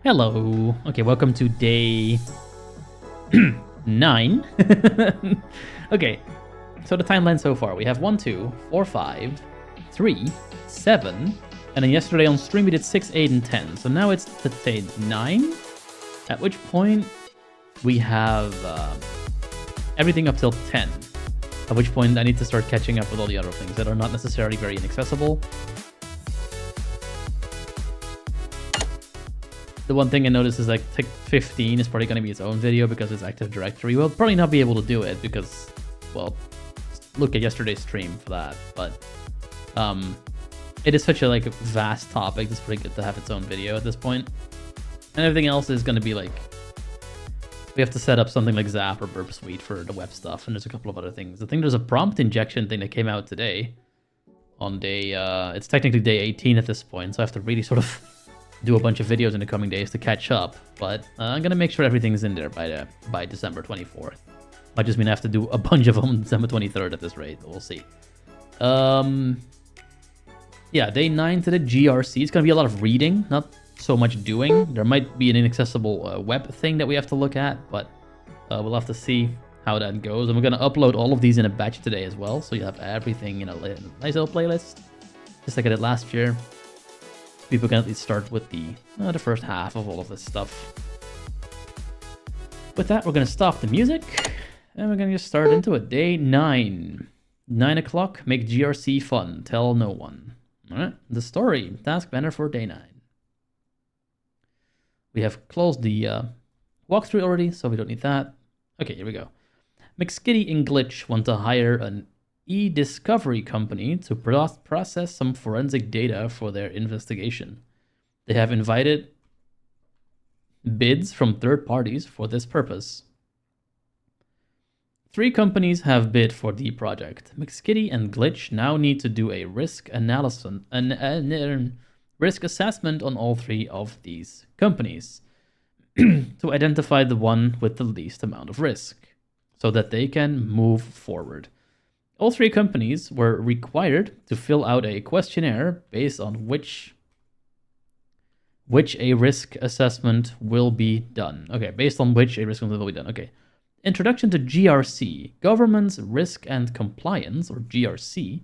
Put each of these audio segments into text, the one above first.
Hello. Okay, welcome to day 9. Okay, so the timeline so far. We have 1, 2, 4, 5, 3, 7, and then yesterday on stream we did 6, 8, and 10. So now it's day 9, at which point we have everything up till 10. At which point I need to start catching up with all the other things that are not necessarily very inaccessible. The one thing I noticed is like tick 15 is probably going to be its own video because it's Active Directory. We'll probably not be able to do it because, well, look at yesterday's stream for that. But it is such a like vast topic. It's pretty good to have its own video at this point. And everything else is going to be like, we have to set up something like Zap or Burp Suite for the web stuff. And there's a couple of other things. I think there's a prompt injection thing that came out today on day, it's technically day 18 at this point. So I have to really sort of do a bunch of videos in the coming days to catch up, but I'm gonna make sure everything's in there by December 24th. Might just mean I have to do a bunch of them on December 23rd at this rate. We'll see. Yeah, day 9 to the GRC. It's gonna be a lot of reading, not so much doing. There might be an inaccessible web thing that we have to look at, but we'll have to see how that goes. And we're gonna upload all of these in a batch today as well, so you have everything in a nice little playlist, just like I did last year. People can at least start with the first half of all of this stuff. With that, we're going to stop the music, and we're going to just start into it. Day 9. 9 o'clock, make GRC fun. Tell no one. Alright, the story. Task banner for day 9. We have closed the walkthrough already, so we don't need that. Okay, here we go. McSkitty and Glitch want to hire an e-discovery company to process some forensic data for their investigation. They have invited bids from third parties for this purpose. 3 companies have bid for the project. McSkitty and Glitch now need to do a risk analysis, risk assessment on all 3 of these companies to identify the one with the least amount of risk so that they can move forward. All 3 companies were required to fill out a questionnaire based on which a risk assessment will be done. Okay, based on which a risk assessment will be done. Okay. Introduction to GRC. Government's Risk and Compliance, or GRC,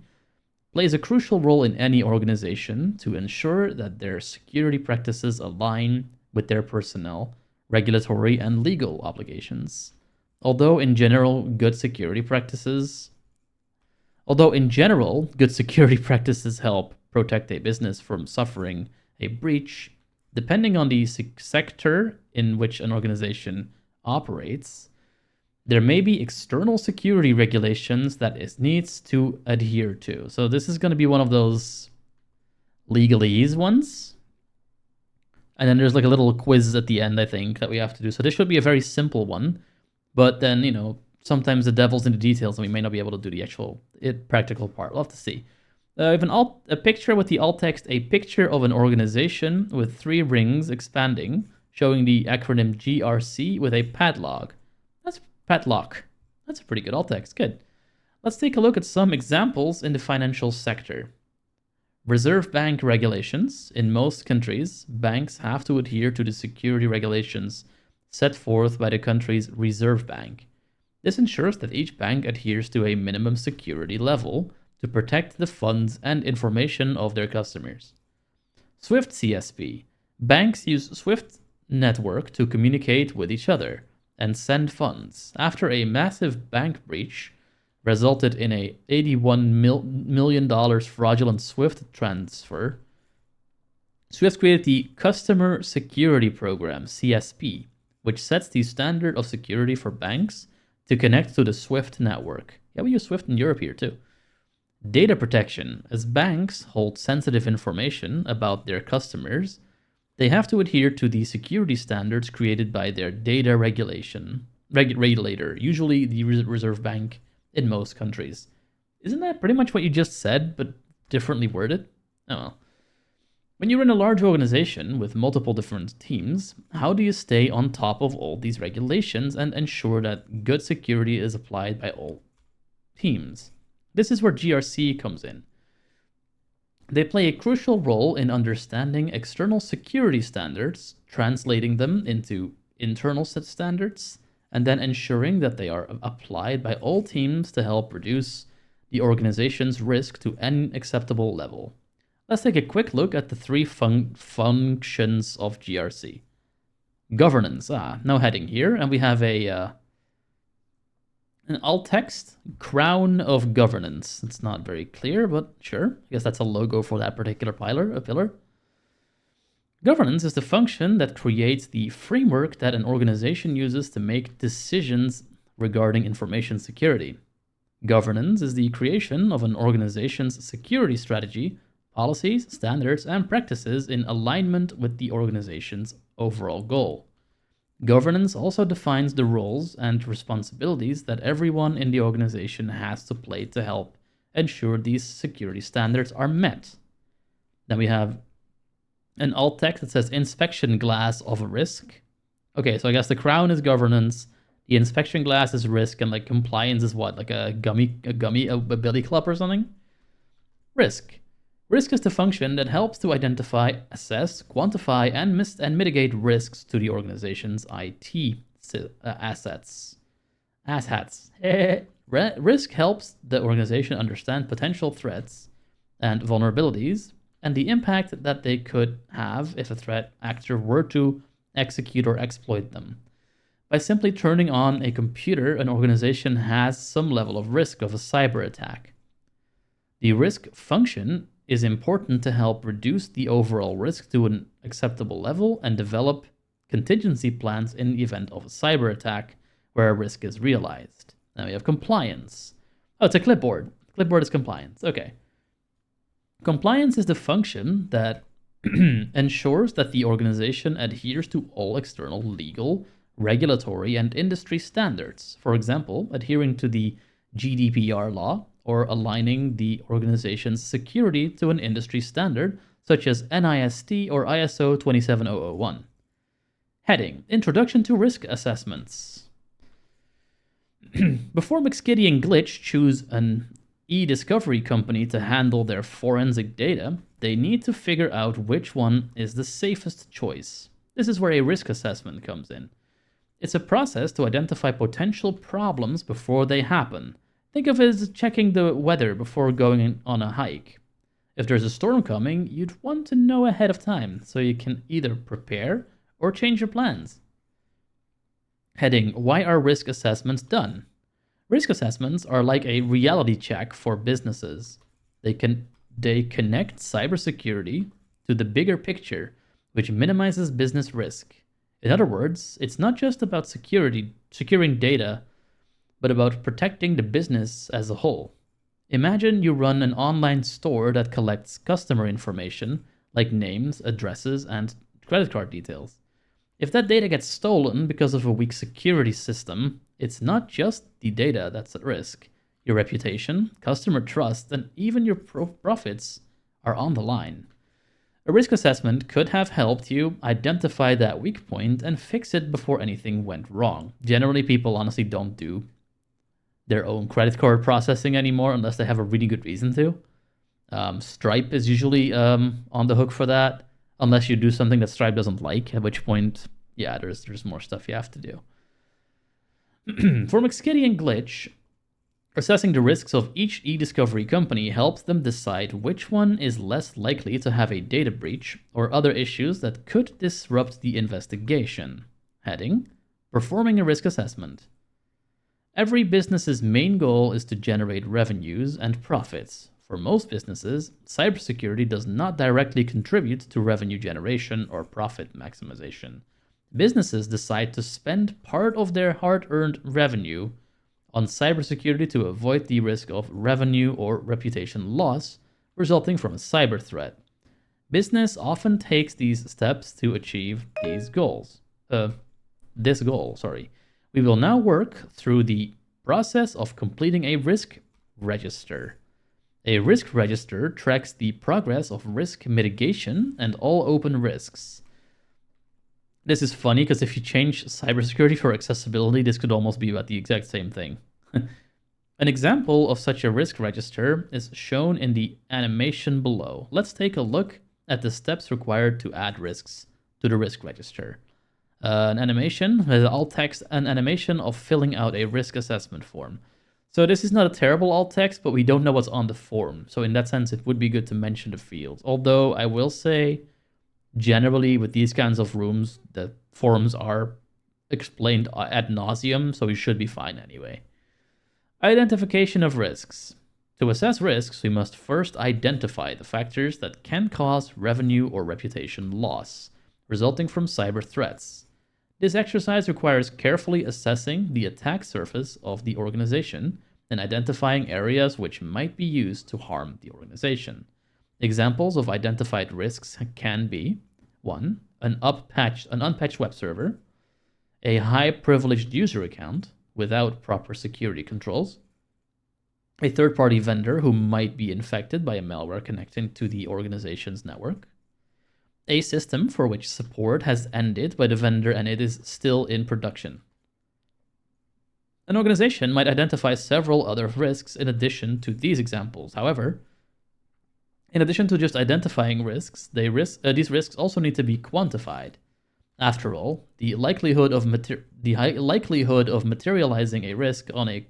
plays a crucial role in any organization to ensure that their security practices align with their personnel, regulatory, and legal obligations. Although in general, good security practices help protect a business from suffering a breach, depending on the sector in which an organization operates, there may be external security regulations that it needs to adhere to. So this is going to be one of those legalese ones. And then there's like a little quiz at the end, I think, that we have to do. So this should be a very simple one. But then, you know, sometimes the devil's in the details and we may not be able to do the actual practical part. We'll have to see. We have a picture with the alt text, a picture of an organization with 3 rings expanding, showing the acronym GRC with a padlock. That's a pretty good alt text. Good. Let's take a look at some examples in the financial sector. Reserve bank regulations. In most countries, banks have to adhere to the security regulations set forth by the country's reserve bank. This ensures that each bank adheres to a minimum security level to protect the funds and information of their customers. Swift CSP. Banks use Swift network to communicate with each other and send funds. After a massive bank breach resulted in a $81 million fraudulent Swift transfer, Swift created the Customer Security Program, CSP, which sets the standard of security for banks to connect to the Swift network. Yeah, we use Swift in Europe here too. Data protection. As banks hold sensitive information about their customers, they have to adhere to the security standards created by their data regulator, usually the Reserve Bank in most countries. Isn't that pretty much what you just said, but differently worded? Oh well. When you're in a large organization with multiple different teams, how do you stay on top of all these regulations and ensure that good security is applied by all teams? This is where GRC comes in. They play a crucial role in understanding external security standards, translating them into internal set standards, and then ensuring that they are applied by all teams to help reduce the organization's risk to an acceptable level. Let's take a quick look at the three functions of GRC. Governance, no heading here, and we have an alt text, crown of governance. It's not very clear, but sure. I guess that's a logo for that particular pillar. Governance is the function that creates the framework that an organization uses to make decisions regarding information security. Governance is the creation of an organization's security strategy, policies, standards, and practices in alignment with the organization's overall goal. Governance also defines the roles and responsibilities that everyone in the organization has to play to help ensure these security standards are met. Then we have an alt text that says inspection glass of a risk. Okay, so I guess the crown is governance, the inspection glass is risk, and like compliance is what? Like a billy club or something? Risk. Risk is the function that helps to identify, assess, quantify, and mitigate risks to the organization's IT assets. Risk helps the organization understand potential threats and vulnerabilities and the impact that they could have if a threat actor were to execute or exploit them. By simply turning on a computer, an organization has some level of risk of a cyber attack. The risk function is important to help reduce the overall risk to an acceptable level and develop contingency plans in the event of a cyber attack where a risk is realized. Now we have compliance. Oh, it's a clipboard. Clipboard is compliance. Okay. Compliance is the function that ensures that the organization adheres to all external legal, regulatory, and industry standards. For example, adhering to the GDPR law, or aligning the organization's security to an industry standard such as NIST or ISO 27001. Heading: Introduction to Risk Assessments. Before McSkitty and Glitch choose an e-discovery company to handle their forensic data, they need to figure out which one is the safest choice. This is where a risk assessment comes in. It's a process to identify potential problems before they happen. Think of it as checking the weather before going on a hike. If there's a storm coming, you'd want to know ahead of time so you can either prepare or change your plans. Heading: Why are risk assessments done? Risk assessments are like a reality check for businesses. They connect cybersecurity to the bigger picture, which minimizes business risk. In other words, it's not just about securing data, but about protecting the business as a whole. Imagine you run an online store that collects customer information like names, addresses, and credit card details. If that data gets stolen because of a weak security system, it's not just the data that's at risk. Your reputation, customer trust, and even your profits are on the line. A risk assessment could have helped you identify that weak point and fix it before anything went wrong. Generally, people honestly don't do their own credit card processing anymore unless they have a really good reason to. Stripe is usually on the hook for that, unless you do something that Stripe doesn't like, at which point, yeah, there's more stuff you have to do. For McSkitty and Glitch, assessing the risks of each e-discovery company helps them decide which one is less likely to have a data breach or other issues that could disrupt the investigation. Heading: Performing a risk assessment. Every business's main goal is to generate revenues and profits. For most businesses, cybersecurity does not directly contribute to revenue generation or profit maximization. Businesses decide to spend part of their hard-earned revenue on cybersecurity to avoid the risk of revenue or reputation loss resulting from a cyber threat. Business often takes these steps to achieve this goal. We will now work through the process of completing a risk register. A risk register tracks the progress of risk mitigation and all open risks. This is funny because if you change cybersecurity for accessibility, this could almost be about the exact same thing. An example of such a risk register is shown in the animation below. Let's take a look at the steps required to add risks to the risk register. An animation with alt text, an animation of filling out a risk assessment form. So this is not a terrible alt text, but we don't know what's on the form. So in that sense, it would be good to mention the fields. Although I will say, generally with these kinds of rooms, the forms are explained ad nauseum, so we should be fine anyway. Identification of risks. To assess risks, we must first identify the factors that can cause revenue or reputation loss resulting from cyber threats. This exercise requires carefully assessing the attack surface of the organization and identifying areas which might be used to harm the organization. Examples of identified risks can be 1. An unpatched web server, a high-privileged user account without proper security controls, a third-party vendor who might be infected by a malware connecting to the organization's network, a system for which support has ended by the vendor and it is still in production. An organization might identify several other risks in addition to these examples. However, in addition to just identifying risks, these risks also need to be quantified. After all, the likelihood of materializing a risk on a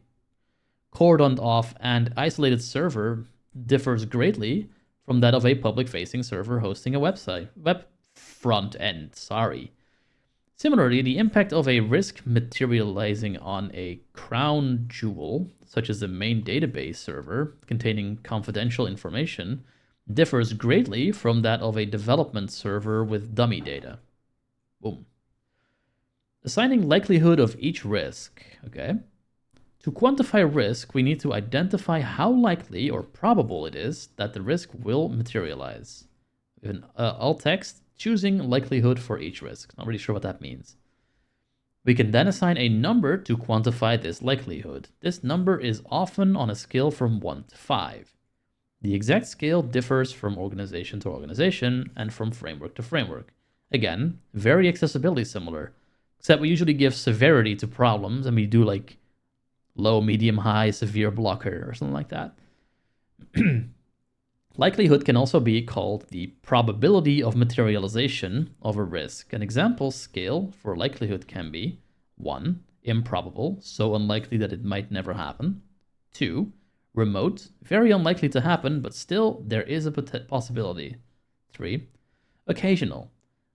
cordoned off and isolated server differs greatly from that of a public-facing server hosting a web front end. Similarly, the impact of a risk materializing on a crown jewel, such as the main database server containing confidential information, differs greatly from that of a development server with dummy data. Boom. Assigning likelihood of each risk. Okay. To quantify risk, we need to identify how likely or probable it is that the risk will materialize. In alt text, choosing likelihood for each risk. Not really sure what that means. We can then assign a number to quantify this likelihood. This number is often on a scale from 1 to 5. The exact scale differs from organization to organization and from framework to framework. Again, very accessibility similar, except we usually give severity to problems and we do like low, medium, high, severe blocker or something like that. Likelihood can also be called the probability of materialization of a risk. An example scale for likelihood can be 1. Improbable, so unlikely that it might never happen. 2. Remote, very unlikely to happen, but still there is a possibility. 3. Occasional,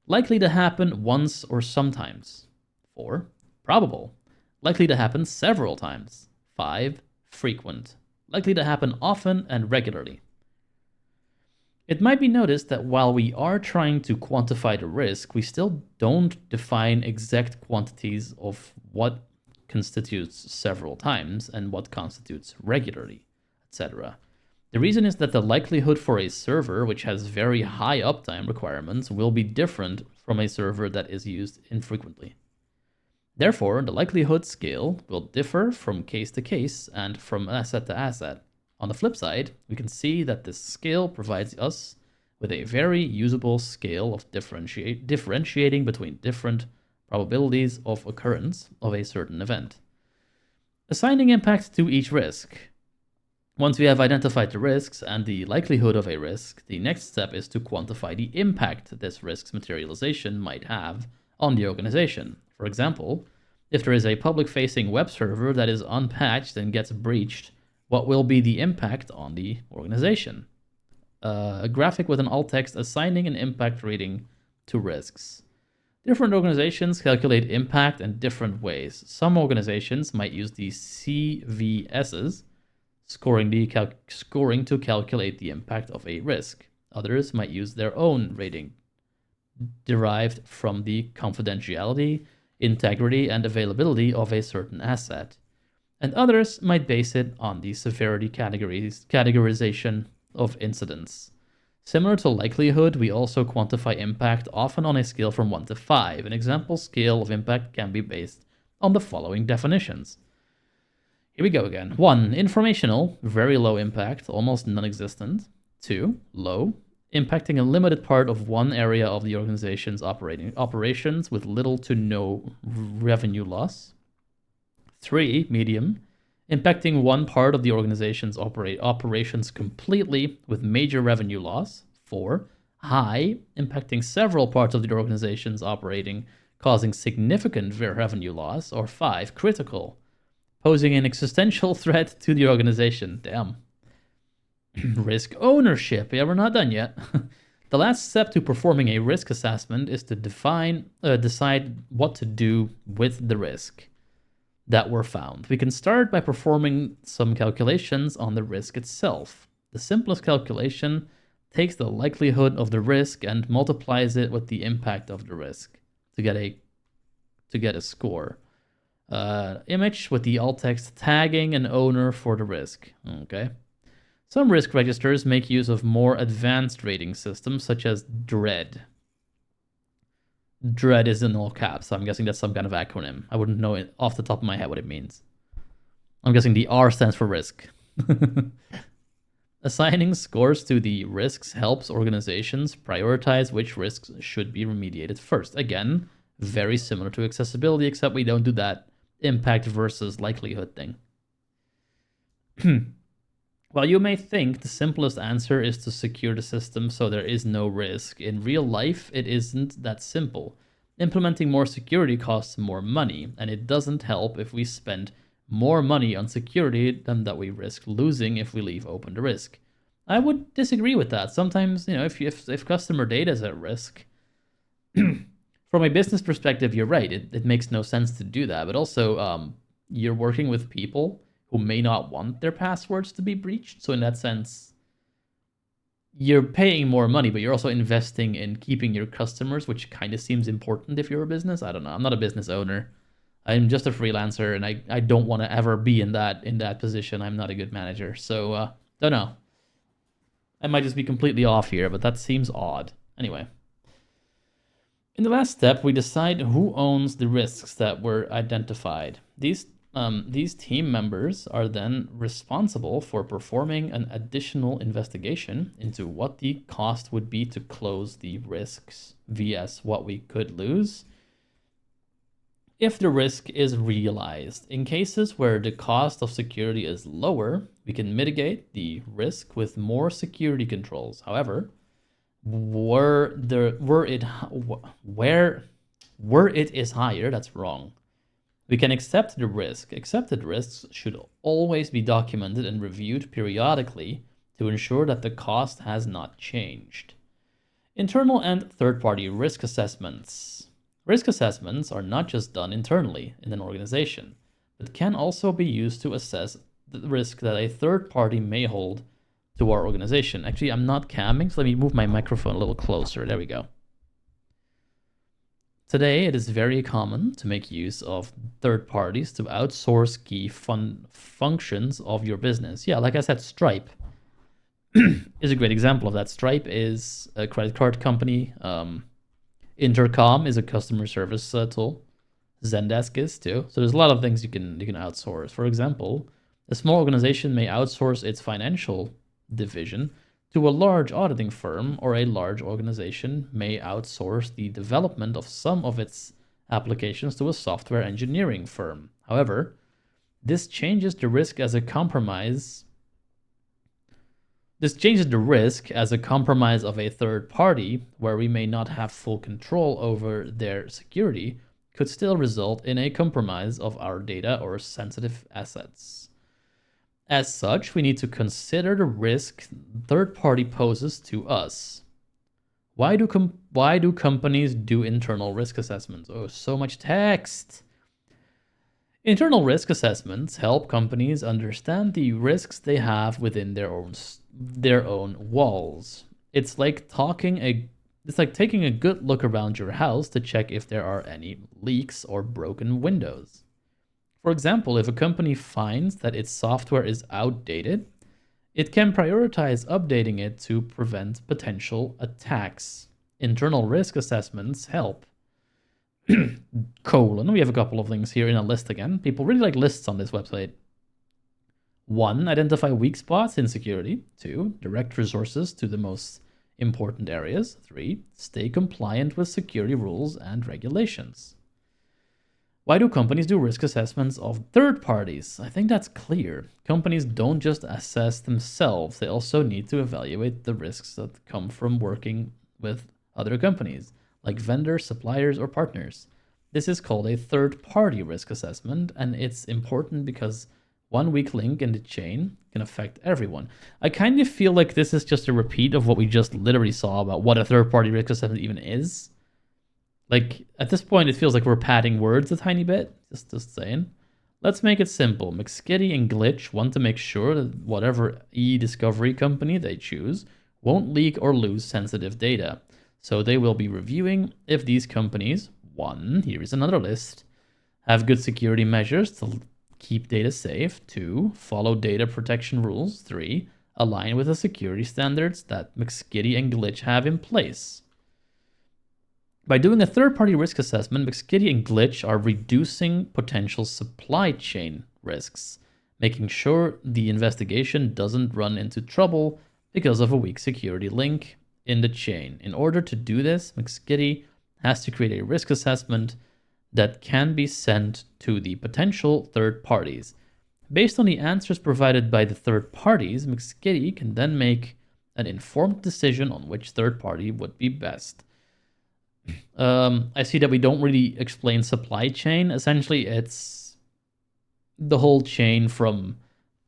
likely to happen once or sometimes. 4. Probable, likely to happen several times. 5. Frequent, likely to happen often and regularly. It might be noticed that while we are trying to quantify the risk, we still don't define exact quantities of what constitutes several times and what constitutes regularly, etc. The reason is that the likelihood for a server which has very high uptime requirements will be different from a server that is used infrequently. Therefore, the likelihood scale will differ from case to case and from asset to asset. On the flip side, we can see that this scale provides us with a very usable scale of differentiating between different probabilities of occurrence of a certain event. Assigning impact to each risk. Once we have identified the risks and the likelihood of a risk, the next step is to quantify the impact this risk's materialization might have on the organization. For example, if there is a public-facing web server that is unpatched and gets breached, what will be the impact on the organization? A graphic with an alt text assigning an impact rating to risks. Different organizations calculate impact in different ways. Some organizations might use the CVSs, scoring to calculate the impact of a risk. Others might use their own rating, derived from the confidentiality, integrity, and availability of a certain asset. And others might base it on the severity categorization of incidents. Similar to likelihood, we also quantify impact often on a scale from 1 to 5. An example scale of impact can be based on the following definitions. Here we go again. 1. Informational, very low impact, almost non-existent. 2. Low, impacting a limited part of one area of the organization's operations with little to no revenue loss. 3. Medium, impacting one part of the organization's operations completely with major revenue loss. 4. High, impacting several parts of the organization's operating, causing significant revenue loss. Or 5. Critical, posing an existential threat to the organization. Damn. Risk ownership. Yeah, we're not done yet. The last step to performing a risk assessment is to decide what to do with the risk that were found. We can start by performing some calculations on the risk itself. The simplest calculation takes the likelihood of the risk and multiplies it with the impact of the risk to get a score. Image with the alt text tagging an owner for the risk. Okay. Some risk registers make use of more advanced rating systems, such as DREAD. DREAD is in all caps, so I'm guessing that's some kind of acronym. I wouldn't know it off the top of my head what it means. I'm guessing the R stands for risk. Assigning scores to the risks helps organizations prioritize which risks should be remediated first. Again, very similar to accessibility, except we don't do that impact versus likelihood thing. While you may think the simplest answer is to secure the system so there is no risk, in real life it isn't that simple. Implementing more security costs more money, and it doesn't help if we spend more money on security than that we risk losing if we leave open the risk. I would disagree with that. Sometimes, if customer data is at risk, from a business perspective, you're right. It makes no sense to do that. But also, you're working with people who may not want their passwords to be breached. So in that sense, you're paying more money, but you're also investing in keeping your customers, which kind of seems important if you're a business. I don't know. I'm not a business owner. I'm just a freelancer, and I don't want to ever be in that position. I'm not a good manager. So don't know. I might just be completely off here, but that seems odd. Anyway. In the last step, we decide who owns the risks that were identified. These team members are then responsible for performing an additional investigation into what the cost would be to close the risks vs what we could lose if the risk is realized. In cases where the cost of security is lower, we can mitigate the risk with more security controls. However, where it is higher, that's wrong. We can accept the risk. Accepted risks should always be documented and reviewed periodically to ensure that the cost has not changed. Internal and third-party risk assessments. Risk assessments are not just done internally in an organization, but can also be used to assess the risk that a third party may hold to our organization. Actually, I'm not camming, so let me move my microphone a little closer. There we go. Today, it is very common to make use of third parties to outsource key functions of your business. Yeah, like I said, Stripe is a great example of that. Stripe is a credit card company. Intercom is a customer service tool. Zendesk is too. So there's a lot of things you can outsource. For example, a small organization may outsource its financial division to a large auditing firm, or a large organization may outsource the development of some of its applications to a software engineering firm. However, this changes the risk as a compromise. This changes the risk as a compromise of a third party, where we may not have full control over their security, could still result in a compromise of our data or sensitive assets. As such, we need to consider the risk third party poses to us. Why do companies do internal risk assessments? Oh, so much text. Internal risk assessments help companies understand the risks they have within their own walls. It's like taking a good look around your house to check if there are any leaks or broken windows. For example, if a company finds that its software is outdated, it can prioritize updating it to prevent potential attacks. Internal risk assessments help. We have a couple of things here in a list again. People really like lists on this website. 1. Identify weak spots in security. 2. Direct resources to the most important areas. 3. Stay compliant with security rules and regulations. Why do companies do risk assessments of third parties? I think that's clear. Companies don't just assess themselves, they also need to evaluate the risks that come from working with other companies, like vendors, suppliers, or partners. This is called a third-party risk assessment, and it's important because one weak link in the chain can affect everyone. I kind of feel like this is just a repeat of what we just literally saw about what a third-party risk assessment even is. Like, at this point, it feels like we're padding words a tiny bit. Just saying. Let's make it simple. McSkitty and Glitch want to make sure that whatever e-discovery company they choose won't leak or lose sensitive data. So they will be reviewing if these companies, 1, here is another list, have good security measures to keep data safe, 2, follow data protection rules, 3, align with the security standards that McSkitty and Glitch have in place. By doing a third-party risk assessment, McSkitty and Glitch are reducing potential supply chain risks, making sure the investigation doesn't run into trouble because of a weak security link in the chain. In order to do this, McSkitty has to create a risk assessment that can be sent to the potential third parties. Based on the answers provided by the third parties, McSkitty can then make an informed decision on which third party would be best. I see that we don't really explain supply chain. Essentially, it's the whole chain from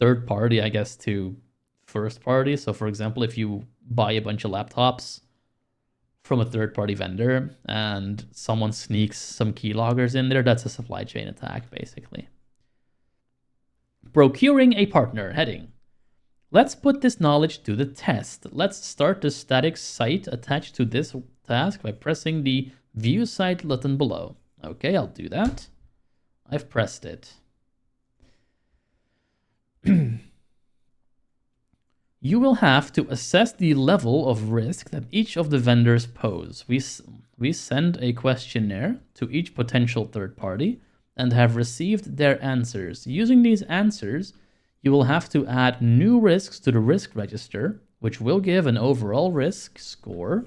third party, I guess, to first party. So, for example, if you buy a bunch of laptops from a third party vendor and someone sneaks some keyloggers in there, that's a supply chain attack, basically. Procuring a partner heading. Let's put this knowledge to the test. Let's start the static site attached to this task by pressing the view site button below. Okay, I'll do that. I've pressed it. You will have to assess the level of risk that each of the vendors pose. We send a questionnaire to each potential third party and have received their answers. Using these answers, you will have to add new risks to the risk register, which will give an overall risk score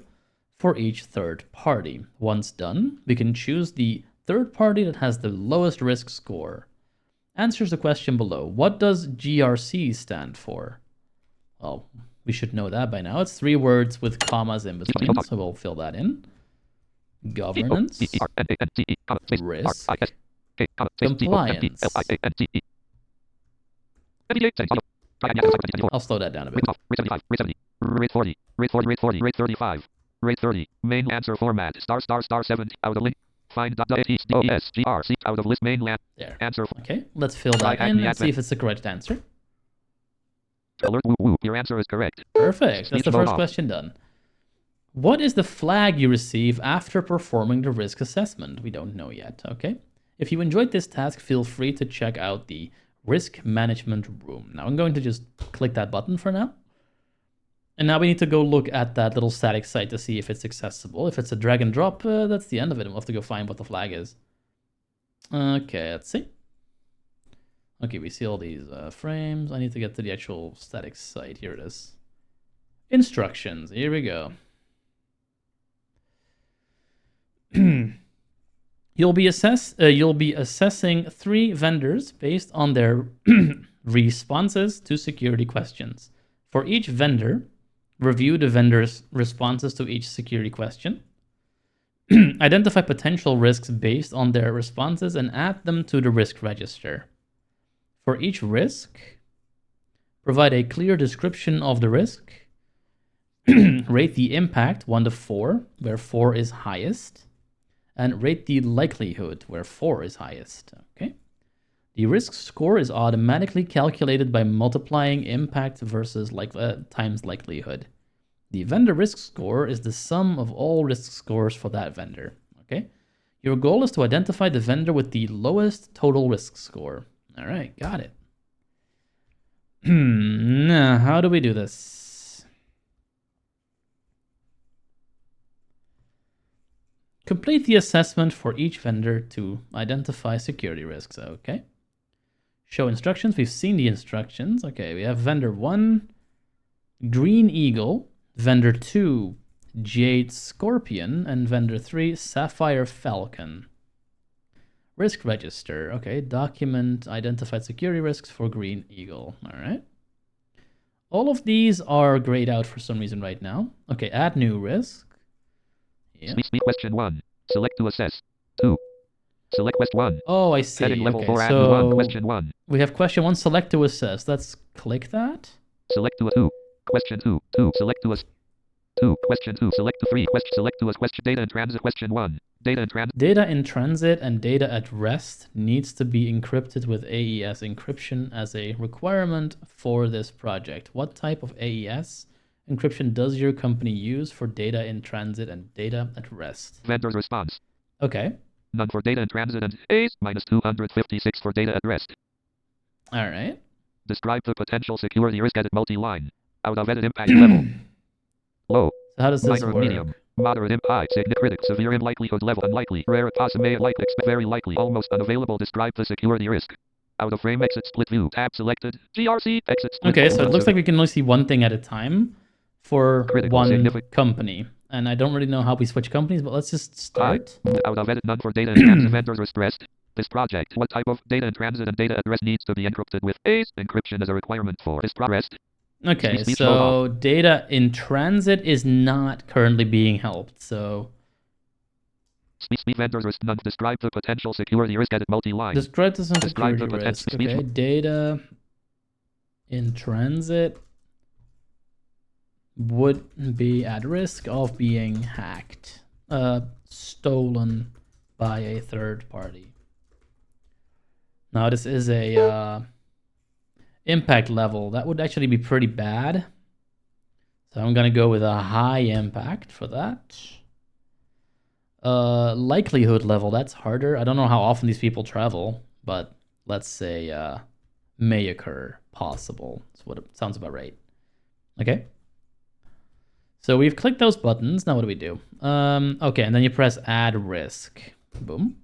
for each third party. Once done, we can choose the third party that has the lowest risk score. Answers the question below. What does GRC stand for? Well, we should know that by now. It's 3 words with commas in between, so we'll fill that in. Governance, risk, compliance. I'll slow that down a bit. Rate 40, rate 40, rate 40, rate 35, rate 30. Main answer format, ****7, out of link. Find.htosgrc out of list mainland. There. Answer. Okay, let's fill that in and see if it's the correct answer. Alert, woo, woo. Your answer is correct. Perfect. That's the first question done. What is the flag you receive after performing the risk assessment? We don't know yet, okay? If you enjoyed this task, feel free to check out the risk management room. Now I'm going to just click that button for now. And now we need to go look at that little static site to see if it's accessible. If it's a drag and drop, that's the end of it. We'll have to go find what the flag is. Okay, let's see. Okay, we see all these frames. I need to get to the actual static site. Here it is. Instructions. Here we go. You'll be assessing 3 vendors based on their responses to security questions. For each vendor, review the vendor's responses to each security question. Identify potential risks based on their responses and add them to the risk register. For each risk, provide a clear description of the risk. Rate the impact 1 to 4, where 4 is highest. And rate the likelihood, where 4 is highest. Okay. The risk score is automatically calculated by multiplying impact versus times likelihood. The vendor risk score is the sum of all risk scores for that vendor. Okay. Your goal is to identify the vendor with the lowest total risk score. All right, got it. Now, how do we do this? Complete the assessment for each vendor to identify security risks. Okay. Show instructions. We've seen the instructions. Okay, we have vendor 1, Green Eagle, vendor 2, Jade Scorpion, and vendor 3, Sapphire Falcon. Risk register. Okay. Document identified security risks for Green Eagle. All right. All of these are grayed out for some reason right now. Okay. Add new risk. Yeah. Question 1. Select to assess. 2. Select quest 1. Oh, I see. Heading level Okay. 4 add new 1. So Question 1. we have question 1. Select to assess. Let's click that. Select to a 2. Question 2. 2. Select to us. 2. Question 2. Select to 3. Question. Select to us. Question. Data in transit. Question 1. Data in transit. Data in transit and data at rest needs to be encrypted with AES encryption as a requirement for this project. What type of AES encryption does your company use for data in transit and data at rest? Vendor's response. Okay. None for data in transit and A's minus 256 for data at rest. All right. Describe the potential security risk at multi-line. Out of edit impact level. Low. So how does this Minor, work? medium. Moderate, high, significant, severe, in likelihood level, unlikely, rare, possible, likely, very likely, almost unavailable. Describe the security risk. Out of frame, exit, split view, tab selected, GRC, exit, split. Okay, so it looks like we can only see one thing at a time for Critical, one company. And I don't really know how we switch companies, but let's just start. Out of edit, none for data in transit. Vendors are stressed. This project, what type of data in transit and data at rest needs to be encrypted with A's encryption as a requirement for this rest. Okay, so data in transit is not currently being helped, so... Vendors risk none. Describe the potential security risk at multi-line. Describe the security risk. Okay, data in transit would be at risk of being hacked, stolen by a third party. Now this is a... impact level, that would actually be pretty bad. So I'm gonna go with a high impact for that. Likelihood level, that's harder. I don't know how often these people travel, but let's say may occur, possible. That's what it sounds about right. Okay. So we've clicked those buttons. Now what do we do? Okay, and then you press add risk. Boom.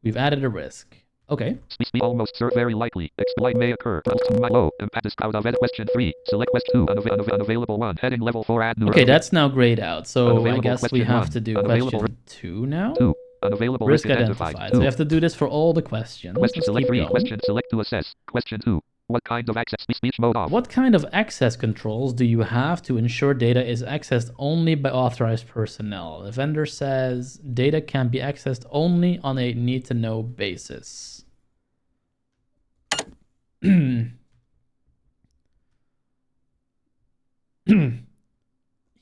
We've added a risk. Okay. Almost very likely. Explain may occur. Low. Impact is out of edit. Question 3. Select question 2. Unavailable 1. Heading level 4. Add new. Okay, that's now grayed out. So I guess we have to do question 2 now. 2. Unavailable risk identified. So we have to do this for all the questions. Question select 3. Question select to assess. Question 2. What kind of access? Speech mode off. What kind of access controls do you have to ensure data is accessed only by authorized personnel? The vendor says data can be accessed only on a need-to-know basis.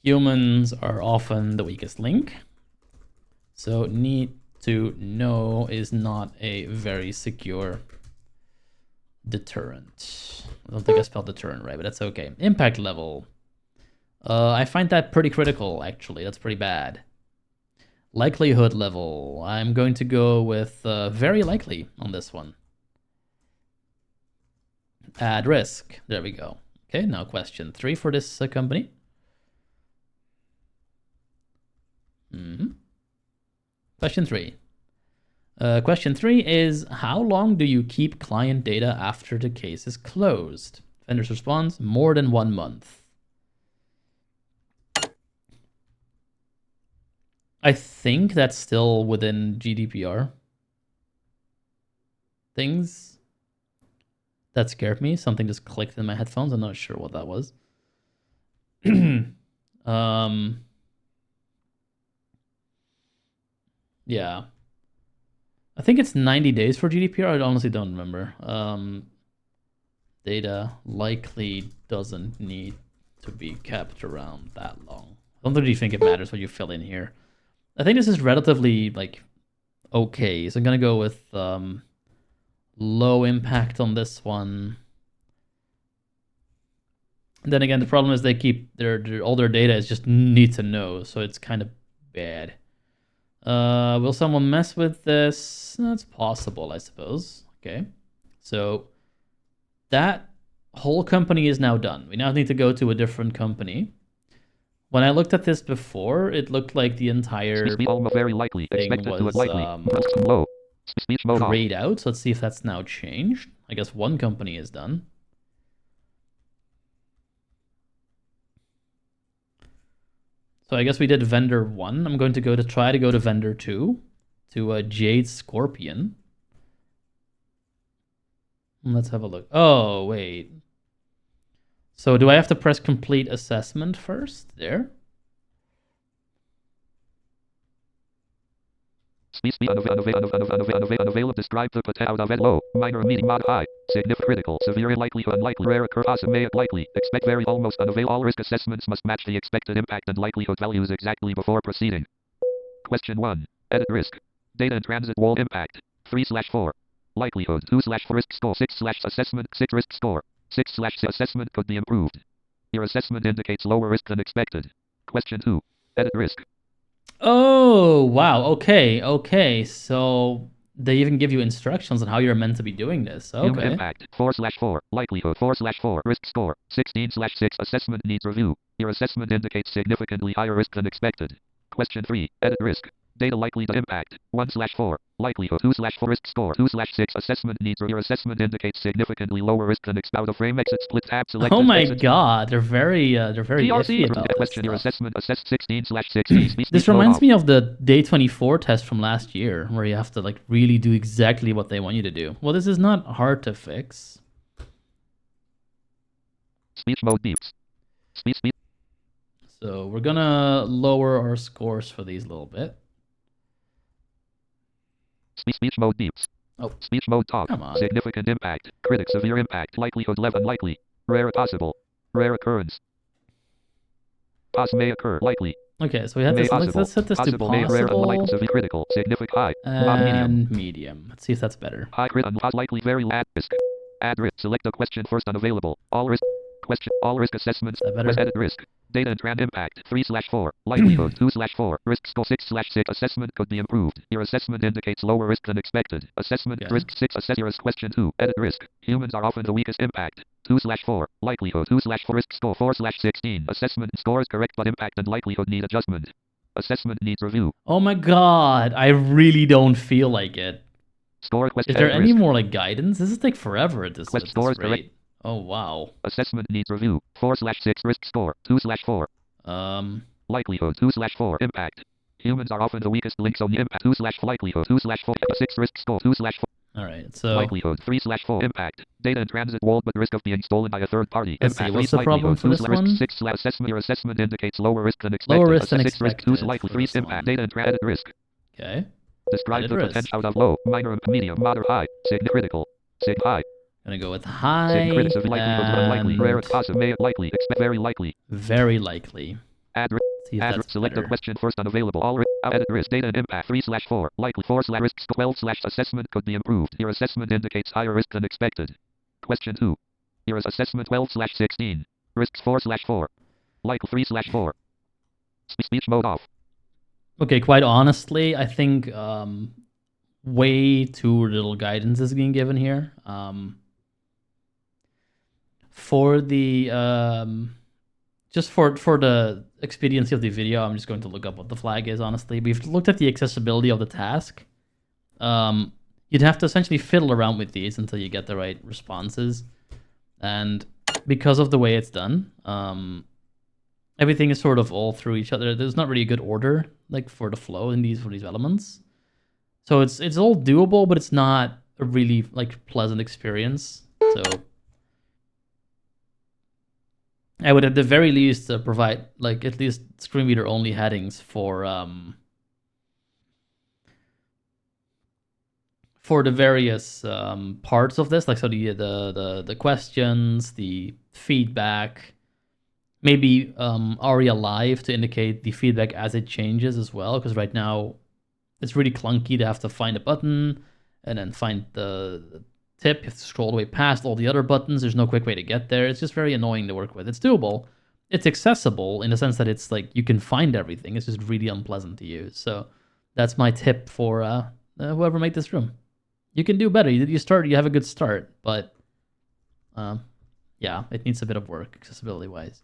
Humans are often the weakest link. So need to know is not a very secure deterrent. I don't think I spelled deterrent right, but that's okay. Impact level. I find that pretty critical, actually. That's pretty bad. Likelihood level. I'm going to go with very likely on this one. Add risk. There we go. Okay, now question 3 for this company. Question 3. Question 3 is, how long do you keep client data after the case is closed? Vendor's response, more than 1 month. I think that's still within GDPR. Things that scared me. Something just clicked in my headphones. I'm not sure what that was. Yeah. I think it's 90 days for GDPR. I honestly don't remember. Data likely doesn't need to be kept around that long. I don't really think it matters what you fill in here. I think this is relatively like okay. So I'm gonna go with low impact on this one. Then again, the problem is they keep all their data is just need to know, so it's kind of bad. Will someone mess with this? That's possible, I suppose. Okay, so that whole company is now done. We now need to go to a different company. When I looked at this before, it looked like the entire very likely thing was grayed out. So let's see if that's now changed. I guess one company is done. So I guess we did vendor 1. I'm going to try to go to vendor 2, to Jade Scorpion. Let's have a look. Oh, wait. So do I have to press complete assessment first? There? Unavailable. Describe the potential out of it. Low, minor, medium, mod, high, significant, critical, severe, likelihood, unlikely, rare, occur, possible, likely, expect, very, almost, unavailable. All risk assessments must match the expected impact and likelihood values exactly before proceeding. Question 1. Edit risk. Data in transit wall impact. 3/4. Likelihood. 2/4 risk score. 6/assessment. 6 risk score. 6/6 assessment could be improved. Your assessment indicates lower risk than expected. Question 2. Edit risk. Oh, wow. Okay. So they even give you instructions on how you're meant to be doing this. Human Okay. impact. 4/4. Likelihood. 4/4. Risk score. 16/6. Assessment needs review. Your assessment indicates significantly higher risk than expected. Question 3. Edit risk. Data likely to impact. 1/4. Likelihood. 2/4 risk score. 2/6 assessment needs review. Your assessment indicates significantly lower risk than expected. Out of frame exit split tab selected. Oh my exit. God, they're very GRC. iffy about this Question. Your stuff. assessment assessed 16/6. This reminds me of the day 24 test from last year, where you have to like really do exactly what they want you to do. Well, this is not hard to fix. Speech mode beeps. Speech. So we're gonna lower our scores for these a little bit. Speech mode beeps. Oh, speech mode talk. Come on. Significant impact. Critic severe impact. Likelihood level unlikely. Rare possible. Rare occurrence. May occur. Likely. Okay, so we had this. Let's set this to May rare unlikely possible severe critical. Significant high. and medium. Let's see if that's better. High crit likely very at risk. Add risk. Select the question first unavailable. All risk. Question. All risk assessments. Edit risk. Data and trend impact. 3/4. Likelihood. 2/4. Risk score. 6/6. Assessment could be improved. Your assessment indicates lower risk than expected. Assessment risk 6. Assess your risk. Question 2. Edit risk. Humans are often the weakest impact. 2/4. Likelihood. 2/4 risk score. 4/16. Assessment score is correct, but impact and likelihood need adjustment. Assessment needs review. Oh my God, I really don't feel like it. Score question. Is there any more like guidance? This is take forever at this rate. Correct. Oh wow. Assessment needs review. 4/6 risk score. 2/4. Likelihood. 2/4 impact. Humans are often the weakest links on the impact. 2/ likelihood. 2/4 6 risk score. 2/4. All right. So likelihood. 3/4 impact. Data in transit wall, but risk of being stolen by a third party. Let's see. What's the problem for this one? 6 assessment. Your assessment indicates lower risk than expected. Lower risk than expected. 2 likely 3 impact. Data in transit risk. Okay. Describe the potential out of low, minor, medium, moderate, high, sig critical, sig high. Gonna go with high and unlikely, rare, possible, likely, expect, very likely. Very likely. Add select the question first unavailable. All edit risk data and impact 3/4 likely 4/risk 12/ assessment could be improved. Your assessment indicates higher risk than expected. Question 2. Your assessment 12/16 risks 4/4 likely 3/4 speech mode off. Okay, quite honestly, I think way too little guidance is being given here. For the just for the expediency of the video, I'm just going to look up what the flag is. Honestly, we've looked at the accessibility of the task. You'd have to essentially fiddle around with these until you get the right responses, and because of the way it's done, everything is sort of all through each other. There's not really a good order like for the flow in these elements. So it's all doable, but it's not a really like pleasant experience. So I would at the very least provide like at least screen reader only headings for the various parts of this, like so the questions, the feedback, maybe ARIA live to indicate the feedback as it changes as well, because right now it's really clunky to have to find a button and then find the tip. You have to scroll all the way past all the other buttons. There's no quick way to get there. It's just very annoying to work with. It's doable. It's accessible in the sense that it's like you can find everything. It's just really unpleasant to use. So that's my tip for whoever made this room. You can do better. You have a good start, but yeah, it needs a bit of work accessibility wise.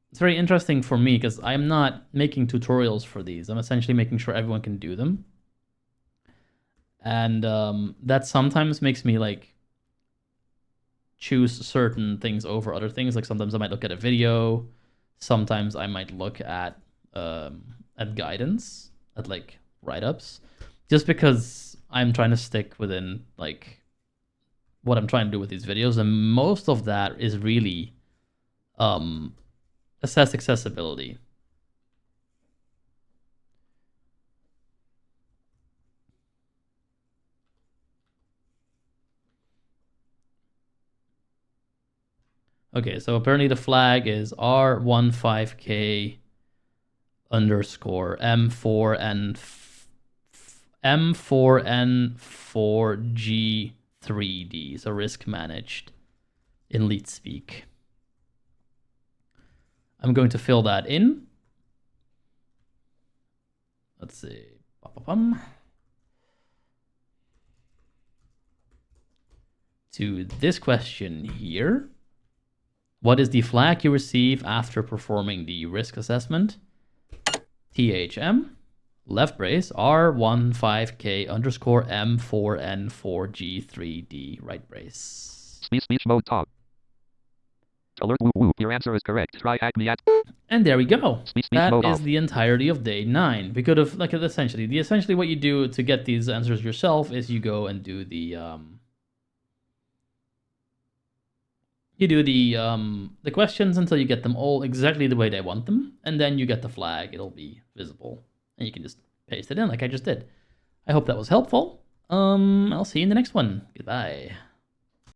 It's very interesting for me because I'm not making tutorials for these. I'm essentially making sure everyone can do them. And that sometimes makes me like choose certain things over other things. Like sometimes I might look at a video sometimes I might look at guidance, at like write-ups, just because I'm trying to stick within like what I'm trying to do with these videos, and most of that is really assess accessibility. Okay, so apparently the flag is R15K underscore M4N4G3D, so risk managed in leet speak. I'm going to fill that in. Let's see. To this question here. What is the flag you receive after performing the risk assessment? THM, left brace, R15K underscore M4N4G3D, right brace. Speech mode top. Alert woo woo. Your answer is correct. Try hack me at. And there we go. That mode is off. the entirety of day 9. We could have, like, essentially what you do to get these answers yourself is you go and do the the questions until you get them all exactly the way they want them, and then you get the flag. It'll be visible, and you can just paste it in like I just did. I hope that was helpful. I'll see you in the next one. Goodbye.